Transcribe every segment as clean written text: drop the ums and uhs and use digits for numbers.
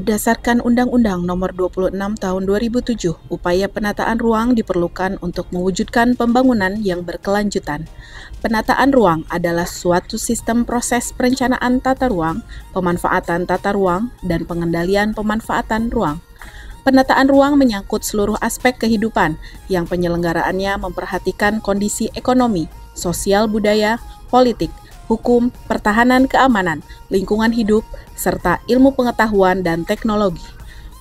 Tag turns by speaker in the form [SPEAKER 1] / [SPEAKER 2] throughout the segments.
[SPEAKER 1] Berdasarkan Undang-Undang Nomor 26 Tahun 2007, upaya penataan ruang diperlukan untuk mewujudkan pembangunan yang berkelanjutan. Penataan ruang adalah suatu sistem proses perencanaan tata ruang, pemanfaatan tata ruang, dan pengendalian pemanfaatan ruang. Penataan ruang menyangkut seluruh aspek kehidupan yang penyelenggaraannya memperhatikan kondisi ekonomi, sosial budaya, politik, hukum, pertahanan keamanan, lingkungan hidup, serta ilmu pengetahuan dan teknologi.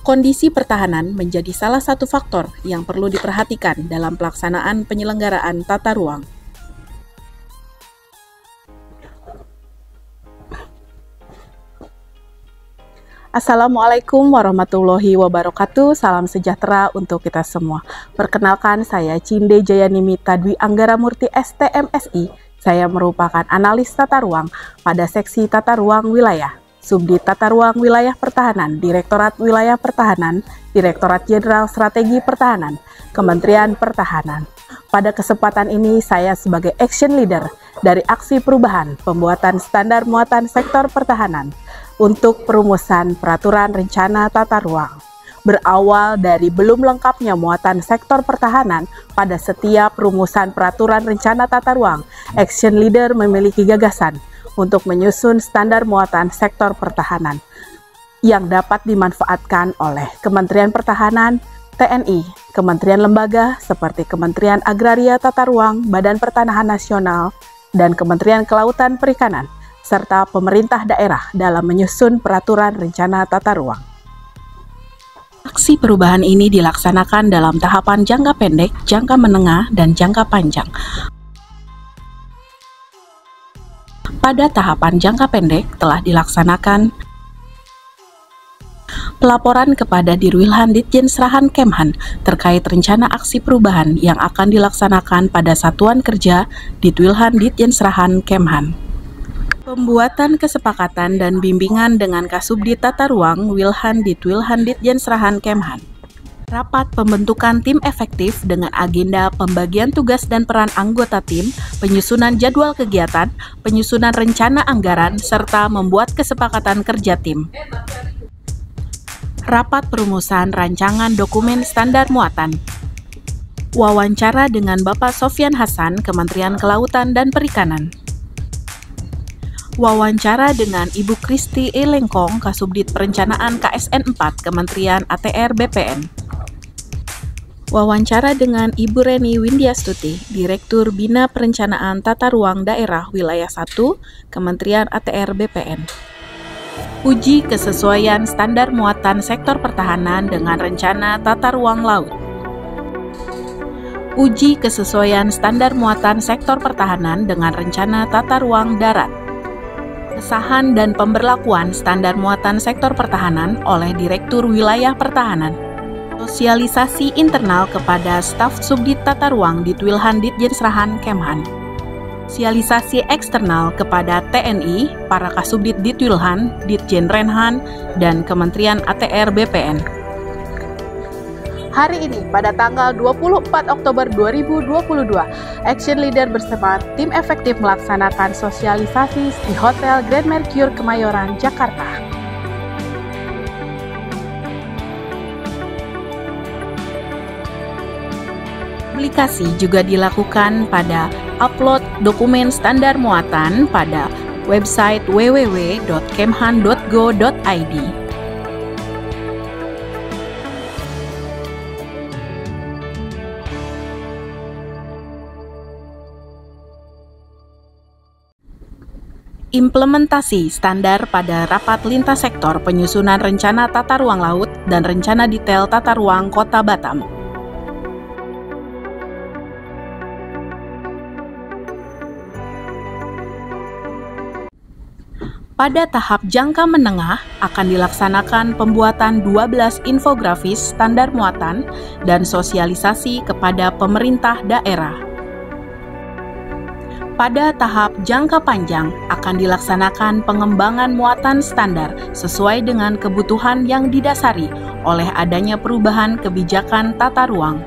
[SPEAKER 1] Kondisi pertahanan menjadi salah satu faktor yang perlu diperhatikan dalam pelaksanaan penyelenggaraan tata ruang. Assalamualaikum warahmatullahi wabarakatuh, salam sejahtera untuk kita semua. Perkenalkan, saya Cinde Jayanimita Dwi Anggaramurti STMSI. Saya merupakan analis tata ruang pada seksi tata ruang wilayah, Subdit Tata Ruang Wilayah Pertahanan, Direktorat Wilayah Pertahanan, Direktorat Jenderal Strategi Pertahanan, Kementerian Pertahanan. Pada kesempatan ini saya sebagai action leader dari aksi perubahan pembuatan standar muatan sektor pertahanan untuk perumusan peraturan rencana tata ruang. Berawal dari belum lengkapnya muatan sektor pertahanan pada setiap rumusan peraturan rencana tata ruang, action leader memiliki gagasan untuk menyusun standar muatan sektor pertahanan yang dapat dimanfaatkan oleh Kementerian Pertahanan, TNI, kementerian lembaga seperti Kementerian Agraria Tata Ruang, Badan Pertanahan Nasional, dan Kementerian Kelautan Perikanan, serta pemerintah daerah dalam menyusun peraturan rencana tata ruang. Aksi perubahan ini dilaksanakan dalam tahapan jangka pendek, jangka menengah, dan jangka panjang. Pada tahapan jangka pendek telah dilaksanakan pelaporan kepada Dirwilhan Ditjensrahan Kemhan terkait rencana aksi perubahan yang akan dilaksanakan pada Satuan Kerja Ditwilhan Ditjensrahan Kemhan. Pembuatan kesepakatan dan bimbingan dengan Kasubdit Tata Ruang Wilhan Ditwilhan Ditjensrahan Kemhan. Rapat pembentukan tim efektif dengan agenda pembagian tugas dan peran anggota tim, penyusunan jadwal kegiatan, penyusunan rencana anggaran, serta membuat kesepakatan kerja tim. Rapat perumusan rancangan dokumen standar muatan. Wawancara dengan Bapak Sofyan Hasan, Kementerian Kelautan dan Perikanan. Wawancara dengan Ibu Kristi E. Lengkong, Kasubdit Perencanaan KSN 4, Kementerian ATR BPN. Wawancara dengan Ibu Reni Windiastuti, Direktur Bina Perencanaan Tata Ruang Daerah Wilayah 1, Kementerian ATR BPN. Uji kesesuaian standar muatan sektor pertahanan dengan rencana tata ruang laut. Uji kesesuaian standar muatan sektor pertahanan dengan rencana tata ruang darat. Pengesahan dan pemberlakuan standar muatan sektor pertahanan oleh Direktur Wilayah Pertahanan. Sosialisasi internal kepada staf Subdit Tata Ruang Ditwilhan Ditjensrahan Kemhan. Sosialisasi eksternal kepada TNI, para Kasubdit Ditwilhan, Ditjenrenhan, dan Kementerian ATR BPN. Hari ini, pada tanggal 24 Oktober 2022, Action Leader bersama tim efektif melaksanakan sosialisasi di Hotel Grand Mercure Kemayoran, Jakarta. Publikasi juga dilakukan pada upload dokumen standar muatan pada website www.kemhan.go.id. Implementasi standar pada rapat lintas sektor penyusunan rencana tata ruang laut dan rencana detail tata ruang Kota Batam. Pada tahap jangka menengah akan dilaksanakan pembuatan 12 infografis standar muatan dan sosialisasi kepada pemerintah daerah. Pada tahap jangka panjang akan dilaksanakan pengembangan muatan standar sesuai dengan kebutuhan yang didasari oleh adanya perubahan kebijakan tata ruang.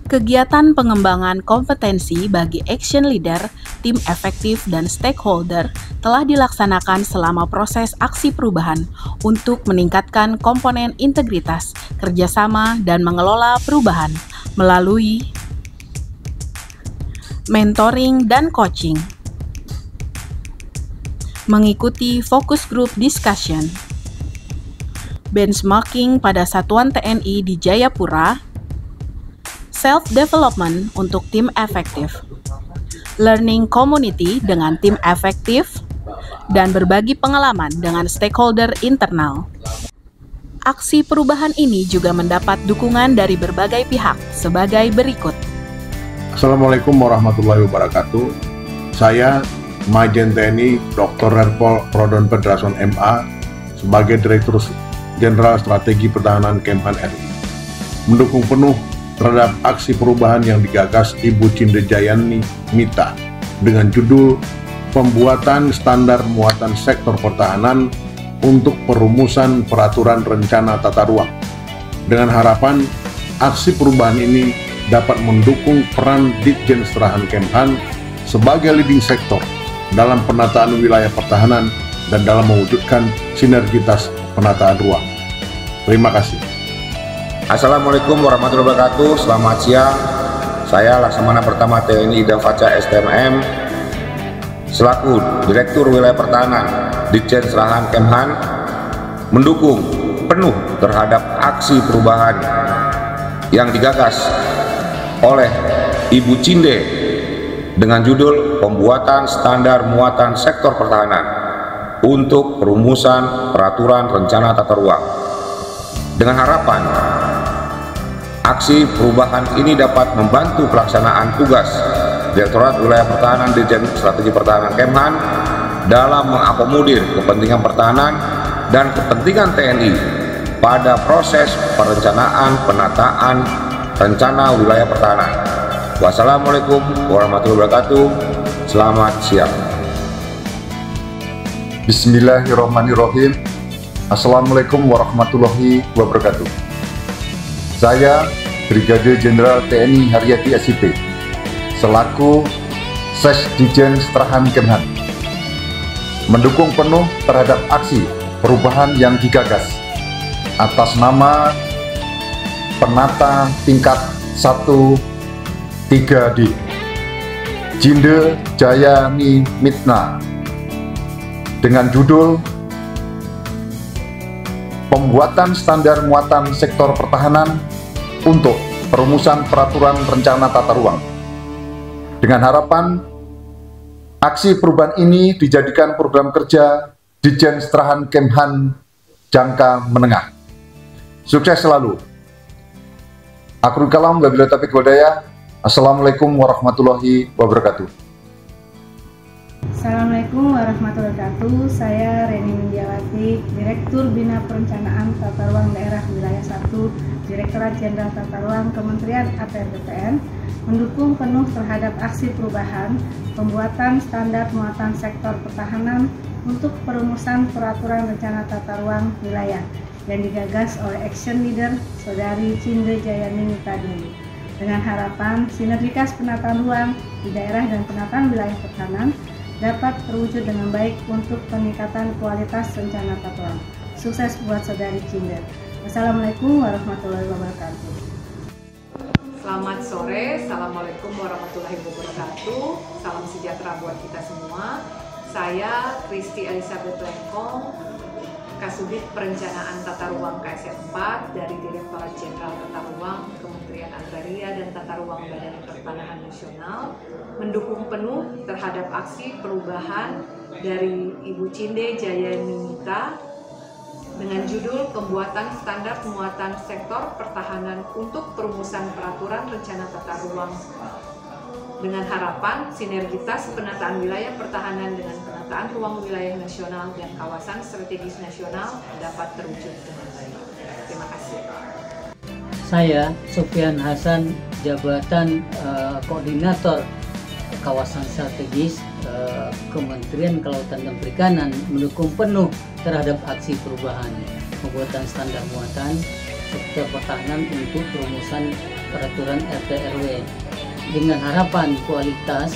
[SPEAKER 1] Kegiatan pengembangan kompetensi bagi action leader, tim efektif dan stakeholder telah dilaksanakan selama proses aksi perubahan untuk meningkatkan komponen integritas, kerjasama, dan mengelola perubahan melalui mentoring dan coaching, mengikuti focus group discussion, benchmarking pada satuan TNI di Jayapura, self-development untuk tim efektif, learning community dengan tim efektif, dan berbagi pengalaman dengan stakeholder internal. Aksi perubahan ini juga mendapat dukungan dari berbagai pihak sebagai berikut.
[SPEAKER 2] Assalamualaikum warahmatullahi wabarakatuh. Saya Majen TNI Dr. Herpol Prodon Federation MA sebagai Direktur Jenderal Strategi Pertahanan Kemhan RI mendukung penuh terhadap aksi perubahan yang digagas Ibu Cinde Jayani Mita dengan judul Pembuatan Standar Muatan Sektor Pertahanan untuk Perumusan Peraturan Rencana Tata Ruang, dengan harapan aksi perubahan ini dapat mendukung peran Ditjen Strahan Kemhan sebagai leading sektor dalam penataan wilayah pertahanan dan dalam mewujudkan sinergitas penataan ruang. Terima kasih.
[SPEAKER 3] Assalamualaikum warahmatullahi wabarakatuh. Selamat siang. Saya Laksamana Pertama TNI Idam Faca STMM selaku Direktur Wilayah Pertahanan Ditjen Strahan Kemhan mendukung penuh terhadap aksi perubahan yang digagas oleh Ibu Cinde dengan judul Pembuatan Standar Muatan Sektor Pertahanan untuk Perumusan Peraturan Rencana Tata Ruang, dengan harapan aksi perubahan ini dapat membantu pelaksanaan tugas Direktorat Wilayah Pertahanan Ditjen Strategi Pertahanan Kemhan dalam mengakomodir kepentingan pertahanan dan kepentingan TNI pada proses perencanaan penataan rencana wilayah pertahanan. Wassalamualaikum warahmatullahi wabarakatuh. Selamat siang.
[SPEAKER 4] Bismillahirrahmanirrahim. Assalamualaikum warahmatullahi wabarakatuh. Saya Brigadir Jenderal TNI Haryadi SIP selaku Sesdijen Strahan Kemhan mendukung penuh terhadap aksi perubahan yang digagas atas nama penata tingkat 1-3D Cinde Jayani Mita dengan judul Pembuatan Standar Muatan Sektor Pertahanan untuk Perumusan Peraturan Rencana Tata Ruang, dengan harapan aksi perubahan ini dijadikan program kerja Ditjen Strahan Kemhan jangka menengah. Sukses selalu. Akhirul kalam, wabillahi taufiq wal hidayah. Assalamualaikum warahmatullahi wabarakatuh.
[SPEAKER 5] Assalamualaikum warahmatullahi wabarakatuh. Saya Reni Mindiawati, Direktur Bina Perencanaan Tata Ruang Daerah Wilayah 1, Direktorat Jenderal Tata Ruang Kementerian ATR BPN, mendukung penuh terhadap aksi perubahan pembuatan standar muatan sektor pertahanan untuk perumusan peraturan rencana tata ruang wilayah yang digagas oleh Action Leader Saudari Cinde Jayani Mita Dewi, dengan harapan sinergitas penataan ruang di daerah dan penataan wilayah pertahanan dapat terwujud dengan baik untuk peningkatan kualitas rencana tata ruang. Sukses buat Saudari Cinde. Wassalamualaikum warahmatullahi wabarakatuh.
[SPEAKER 6] Selamat sore, Assalamualaikum warahmatullahi wabarakatuh. Salam sejahtera buat kita semua. Saya Kristi Elizabeth Lengkong, Kasubit Perencanaan Tata Ruang KSM 4 dari Direktorat Jenderal Tata Ruang Kementerian Agraria dan Tata Ruang Badan Pertanahan Nasional, mendukung penuh terhadap aksi perubahan dari Ibu Cinde Jayani Mita dengan judul Pembuatan Standar Muatan Sektor Pertahanan untuk Perumusan Peraturan Rencana Tata Ruang, dengan harapan sinergitas penataan wilayah pertahanan dengan penataan ruang wilayah nasional dan kawasan strategis nasional dapat terwujud dengan baik. Terima kasih.
[SPEAKER 7] Saya Sofyan Hasan, jabatan Koordinator Kawasan Strategis Kementerian Kelautan dan Perikanan, mendukung penuh terhadap aksi perubahan pembuatan standar muatan sektor pertahanan untuk perumusan peraturan RT/RW, dengan harapan kualitas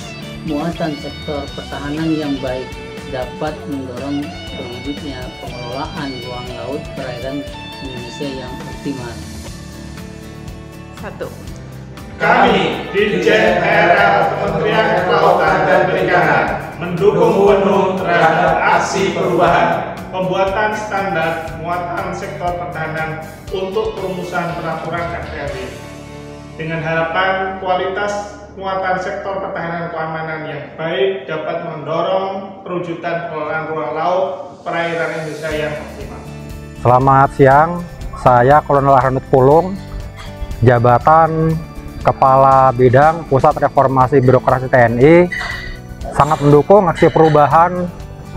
[SPEAKER 7] muatan sektor pertahanan yang baik dapat mendorong terwujudnya pengelolaan ruang laut perairan Indonesia yang optimal.
[SPEAKER 1] 1.
[SPEAKER 8] Kami, Dirjen Daerah Kementerian Kelautan dan Perikanan, mendukung penuh terhadap aksi perubahan pembuatan standar muatan sektor pertahanan untuk perumusan peraturan RTRW dengan harapan kualitas muatan sektor pertahanan keamanan yang baik dapat mendorong perwujudan pengelolaan ruang laut perairan Indonesia yang optimal.
[SPEAKER 9] Selamat siang, saya Kolonel Arhanut Pulung, jabatan Kepala Bidang Pusat Reformasi Birokrasi TNI, sangat mendukung aksi perubahan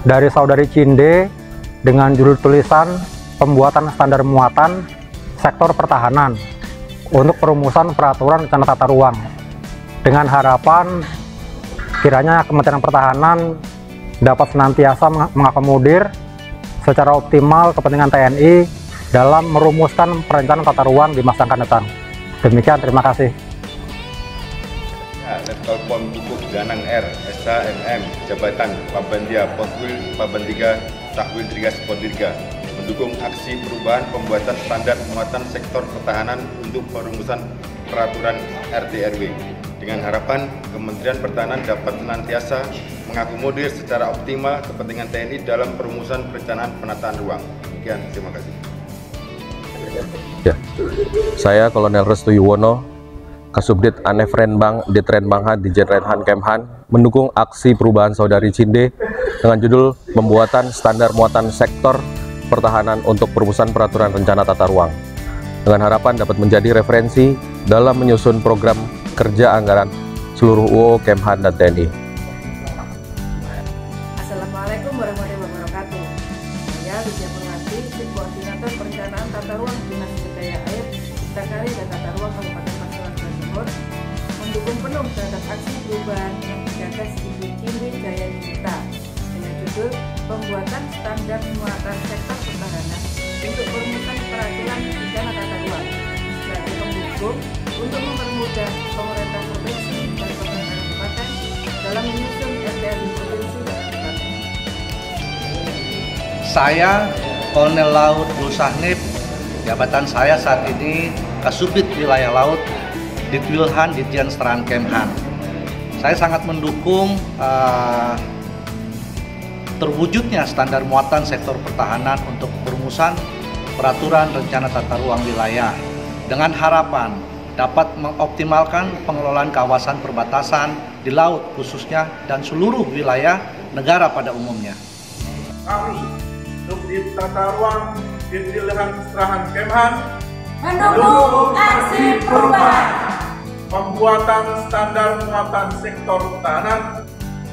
[SPEAKER 9] dari Saudari Cinde dengan judul tulisan pembuatan standar muatan sektor pertahanan untuk perumusan peraturan rencana tata ruang, dengan harapan kiranya Kementerian Pertahanan dapat senantiasa mengakomodir secara optimal kepentingan TNI dalam merumuskan perencanaan tata ruang di masa akan datang. Demikian, terima kasih.
[SPEAKER 10] Letkol Pom Pupuk Danang R, SHMM, Jabatan Pabandia Poswil Pabandiga Tahwil Dirga Spodirga, mendukung aksi perubahan pembuatan standar muatan sektor pertahanan untuk perumusan peraturan RTRW, dengan harapan Kementerian Pertahanan dapat senantiasa mengakomodir secara optimal kepentingan TNI dalam perumusan perencanaan penataan ruang. Demikian, terima kasih.
[SPEAKER 11] Ya, saya Kolonel Restu Yuwono, Kasubdit Anef Renbang, Ditrenbanghan, Dijen Renhan Kemhan, mendukung aksi perubahan Saudari Cinde dengan judul pembuatan standar muatan sektor pertahanan untuk perumusan peraturan rencana tata ruang, dengan harapan dapat menjadi referensi dalam menyusun program kerja anggaran seluruh UU Kemhan dan TNI.
[SPEAKER 12] Assalamualaikum warahmatullahi wabarakatuh. Saya Dijen Pengganti Koordinator Perencanaan Tata Ruang Dinas Sumber Air, Ciptakari dan Tata Ruang Kabupaten mendukung penuh terhadap aksi perubahan yang digagas Ibu Cinde Jayanimita dengan judul pembuatan standar muatan sektor pertahanan untuk perumusan peraturan rencana tata ruang sebagai pendukung untuk mempermudah pemerintah provinsi dan pemerintah kabupaten dalam menyusun RTRW provinsi dan kabupaten.
[SPEAKER 13] Saya Kolonel Laut Lusahnib, jabatan saya saat ini Kasubdit Wilayah Laut Ditwilhan Ditjen Stran Kemhan. Saya sangat mendukung terwujudnya standar muatan sektor pertahanan untuk perumusan peraturan rencana tata ruang wilayah dengan harapan dapat mengoptimalkan pengelolaan kawasan perbatasan di laut khususnya dan seluruh wilayah negara pada umumnya.
[SPEAKER 8] Kami, Subdit Tata Ruang Ditwilhan Stran Kemhan,
[SPEAKER 12] mendukung aksi perubahan
[SPEAKER 8] pembuatan standar muatan sektor pertahanan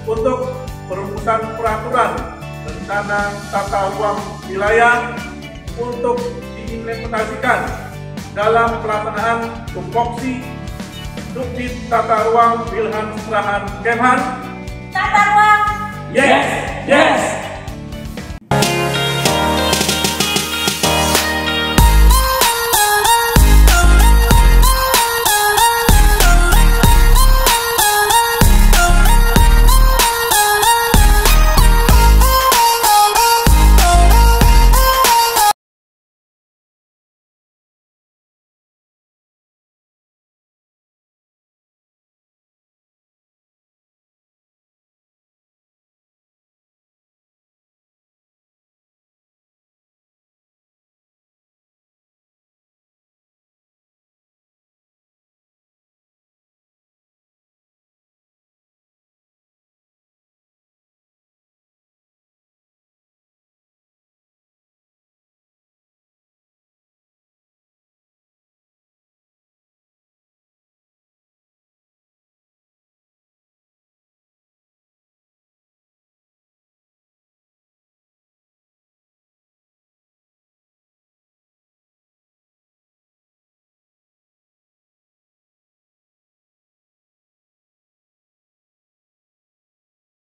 [SPEAKER 8] untuk perumusan peraturan rencana tata ruang wilayah untuk diimplementasikan dalam pelaksanaan tupoksi Subdit Tata Ruang Wilhan Strahan Kemhan.
[SPEAKER 12] Tata ruang,
[SPEAKER 8] yes, yes.